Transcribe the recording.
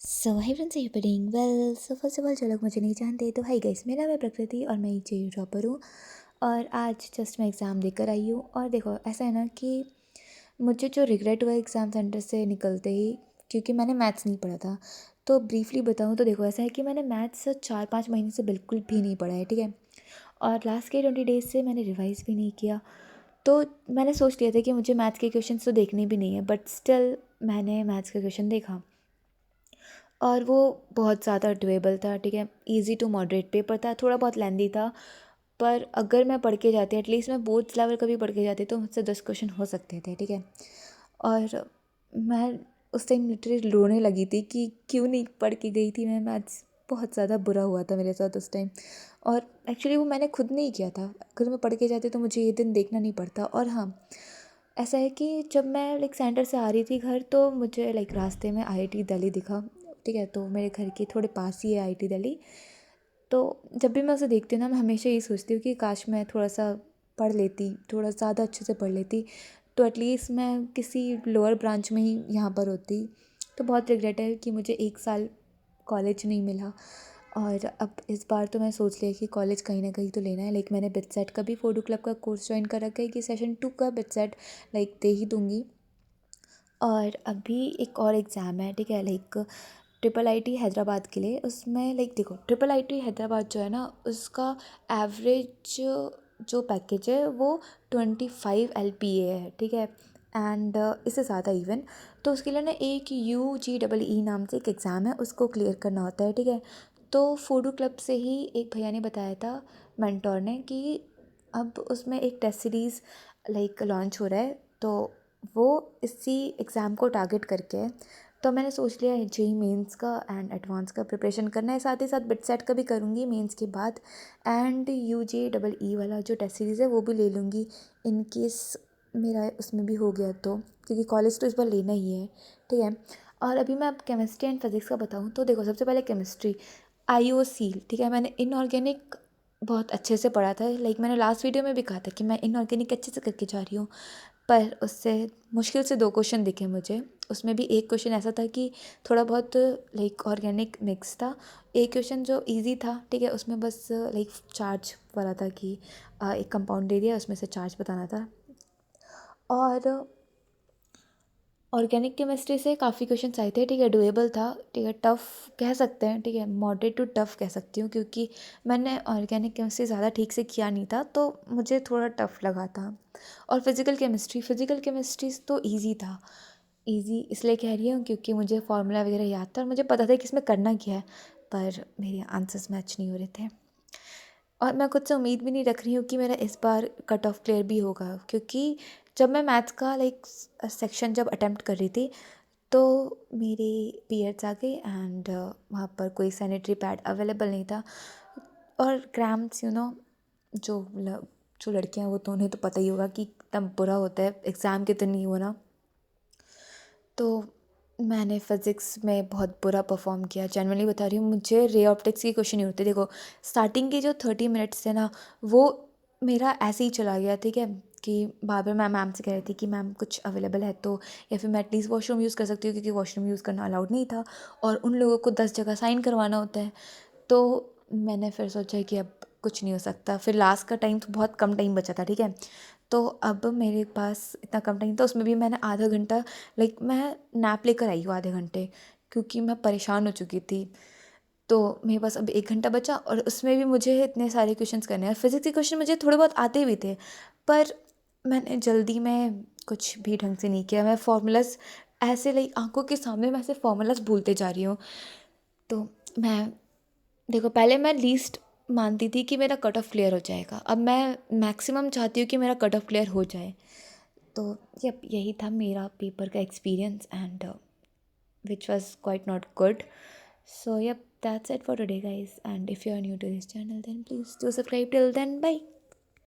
So hi friends, you doing well. So first of all, जो लोग मुझे नहीं जानते तो हाई गाइस, मेरा नाम है प्रकृति और मैं जेयू ड्रॉपर हूँ। और आज जस्ट मैं एग्ज़ाम देकर आई हूँ। और देखो, ऐसा है ना कि मुझे जो रिग्रेट हुआ एग्ज़ाम सेंटर से निकलते ही, क्योंकि मैंने मैथ्स नहीं पढ़ा था। तो ब्रीफली बताऊँ तो देखो, ऐसा है कि मैंने मैथ्स 4-5 महीने से बिल्कुल भी नहीं पढ़ा है, ठीक है। और लास्ट के 20 डेज़ से मैंने रिवाइज़ भी नहीं किया। तो मैंने सोच लिया था कि मुझे मैथ्स के क्वेश्चन तो देखने भी नहीं है, बट स्टिल मैंने मैथ्स का क्वेश्चन देखा और वो बहुत ज़्यादा डुएबल था, ठीक है। इजी टू मॉडरेट पेपर था, थोड़ा बहुत लेंदी था, पर अगर मैं पढ़ के जाती, एटलीस्ट मैं बोर्ड्स लेवल का भी पढ़ के जाती, तो मुझसे 10 क्वेश्चन हो सकते थे, ठीक है। और मैं उस टाइम लिटरली रोने लगी थी कि क्यों नहीं पढ़ के गई थी मैं मैथ्स। बहुत ज़्यादा बुरा हुआ था मेरे साथ उस टाइम। और एक्चुअली वो मैंने खुद नहीं किया था। अगर मैं पढ़ के जाती तो मुझे ये दिन देखना नहीं पड़ता। और हाँ, ऐसा है कि जब मैं सेंटर से आ रही थी घर, तो मुझे रास्ते में आईआईटी दिल्ली दिखा, ठीक है। तो मेरे घर के थोड़े पास ही है आईआईटी दिल्ली। तो जब भी मैं उसे देखती हूँ ना, मैं हमेशा यही सोचती हूँ कि काश मैं थोड़ा सा पढ़ लेती, थोड़ा ज़्यादा अच्छे से पढ़ लेती, तो एटलीस्ट मैं किसी लोअर ब्रांच में ही यहाँ पर होती। तो बहुत रिग्रेट है कि मुझे 1 साल कॉलेज नहीं मिला। और अब इस बार तो मैं सोच लिया कि कॉलेज कहीं ना कहीं तो लेना है। मैंने बिटसेट का भी फोटो क्लब का कोर्स ज्वाइन कर रखा है कि सेशन 2 का बिटसेट दे ही दूँगी। और अभी एक और एग्ज़ाम है, ठीक है, ट्रिपल आईटी हैदराबाद के लिए। उसमें देखो, ट्रिपल आईटी हैदराबाद जो है ना, उसका एवरेज जो पैकेज है वो 25 LPA है, ठीक है। एंड इससे ज़्यादा इवन। तो उसके लिए ना एक UGEE नाम से एक एग्ज़ाम है, उसको क्लियर करना होता है, ठीक है। तो फोटो क्लब से ही एक भैया ने बताया था, मेंटोर ने, कि अब उसमें एक टेस्ट सीरीज़ लॉन्च हो रहा है, तो वो इसी एग्ज़ाम को टारगेट करके है। तो मैंने सोच लिया है जेई मेंस का एंड एडवांस का प्रिपरेशन करना है, साथ ही साथ बिटसेट का भी करूँगी मेंस के बाद। एंड UJEE वाला जो टेस्ट सीरीज़ है वो भी ले लूँगी, इन केस मेरा उसमें भी हो गया तो, क्योंकि कॉलेज तो इस बार लेना ही है, ठीक है। और अभी मैं अब केमिस्ट्री एंड फिज़िक्स का बताऊँ तो देखो, सबसे पहले केमिस्ट्री IOC, ठीक है। मैंने इनऑर्गेनिक बहुत अच्छे से पढ़ा था। मैंने लास्ट वीडियो में भी कहा था कि मैं इनऑर्गेनिक अच्छे से करके जा रही हूँ, पर उससे मुश्किल से 2 क्वेश्चन दिखे मुझे। उसमें भी एक क्वेश्चन ऐसा था कि थोड़ा बहुत ऑर्गेनिक मिक्स था। एक क्वेश्चन जो इजी था, ठीक है, उसमें बस चार्ज वाला था कि एक कंपाउंड दे दिया, उसमें से चार्ज बताना था। और ऑर्गेनिक केमिस्ट्री से काफ़ी क्वेश्चन आए थे, ठीक है, डुएबल था, ठीक है। टफ़ कह सकते हैं, ठीक है, मॉडरेट टू टफ़ कह सकती हूँ, क्योंकि मैंने ऑर्गेनिक केमिस्ट्री ज़्यादा ठीक से किया नहीं था, तो मुझे थोड़ा टफ़ लगा था। और फिज़िकल केमिस्ट्री तो ईजी था। ईजी इसलिए कह रही हूँ क्योंकि मुझे फार्मूला वगैरह याद था और मुझे पता था कि इसमें करना क्या है, पर मेरे आंसर्स मैच नहीं हो रहे थे। और मैं खुद से उम्मीद भी नहीं रख रही हूँ कि मेरा इस बार कट ऑफ क्लियर भी होगा, क्योंकि जब मैं मैथ्स का सेक्शन जब अटेम्प्ट कर रही थी, तो मेरे पीरियड्स आ गए एंड वहाँ पर कोई सैनिटरी पैड अवेलेबल नहीं था। और क्रैम्प्स, जो जो लड़कियाँ, वो तो उन्हें तो पता ही होगा कि कितना बुरा होता है एग्ज़ाम के दिन नहीं होना। तो मैंने फ़िज़िक्स में बहुत बुरा परफॉर्म किया, जेन्युइनली बता रही हूँ। मुझे रे ऑप्टिक्स के क्वेश्चन नहीं होते। देखो, स्टार्टिंग के जो 30 मिनट्स थे ना, वो मेरा ऐसे ही चला गया, ठीक है, कि बार बार मैं मैम से कह रही थी कि मैम कुछ अवेलेबल है तो, या फिर मैं एटलीस्ट वॉशरूम यूज़ कर सकती हूँ, क्योंकि वॉशरूम यूज़ करना अलाउड नहीं था और उन लोगों को 10 जगह साइन करवाना होता है। तो मैंने फिर सोचा कि अब कुछ नहीं हो सकता। फिर लास्ट का टाइम तो बहुत कम टाइम बचा था, ठीक है। तो अब मेरे पास इतना कम टाइम था, उसमें भी मैंने आधा घंटा, मैं नैप लेकर आई हूँ आधे घंटे, क्योंकि मैं परेशान हो चुकी थी। तो मेरे पास अब 1 घंटा बचा और उसमें भी मुझे इतने सारे क्वेश्चंस करने हैं। फिज़िक्स के क्वेश्चन मुझे थोड़े बहुत आते भी थे, पर मैंने जल्दी में कुछ भी ढंग से नहीं किया। मैं फार्मूलाज ऐसे आंखों के सामने मैं ऐसे फार्मूलाज भूलते जा रही हूँ। तो मैं, देखो, पहले मैं लीस्ट मानती थी कि मेरा कट ऑफ क्लियर हो जाएगा, अब मैं मैक्सिमम चाहती हूँ कि मेरा कट ऑफ क्लियर हो जाए। तो यही था मेरा पेपर का experience and which was quite not good. So that's it for today, guys. And if you are new to this channel, then please do subscribe. Till then, bye.